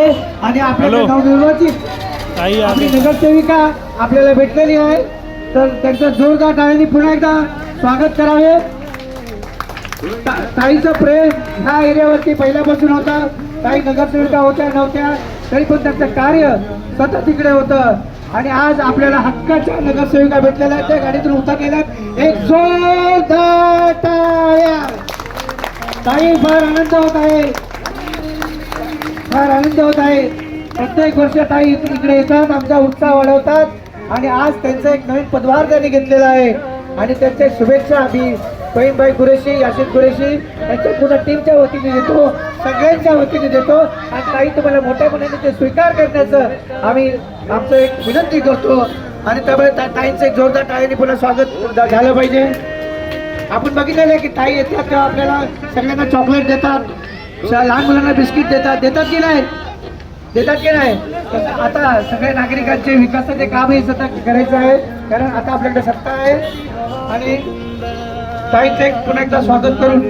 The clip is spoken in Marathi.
आहे आणि आपल्याला नवनिर्वाचित आपली नगरसेविका आपल्याला भेटलेली आहे, तर त्यांचं जोरदार टाळ्यांनी पुन्हा एकदा स्वागत करावे. ताईचं प्रेम ह्या एरियावरती पहिल्यापासून होता. काही नगरसेविका होत्या नव्हत्या तरी पण त्यांचं कार्य सतत तिकडे होतं आणि आज आपल्याला हक्काच्या नगरसेविका भेटलेल्या आहेत. त्या गाडीतून उतरलेल्या एक जोरदार टाळ्या. ताई फार आनंद होत आहे, फार आनंद होत आहे. प्रत्येक वर्ष ताई इकडे येतात, आमचा उत्साह वाढवतात आणि आज त्यांचा एक नवीन पदभार त्यांनी घेतलेला आहे आणि त्यांच्या शुभेच्छा आम्ही बहीणबाई कुरेशी, याशिद कुरेशी यांच्या पूर्ण टीमच्या वतीने देतो, सगळ्यांच्या वतीने देतो आणि ताई तुम्हाला मोठ्या मनाने ते स्वीकार करण्याचं आम्ही आमचं एक विनंती करतो आणि त्यामुळे ताईंचं एक जोरदार टाळ्यांनी पुन्हा स्वागत झालं पाहिजे. आपण बघितलेलं आहे की ताई येतात तेव्हा आपल्याला सगळ्यांना चॉकलेट देतात, लहान मुलांना बिस्किट देतात की नाही, देतात की नाही. आता सगळ्या नागरिकांचे विकासाचे काम हे सतत करायचं आहे कारण आता आपल्याकडे सत्ता आहे आणि ताईंचं एक पुन्हा एकदा स्वागत करून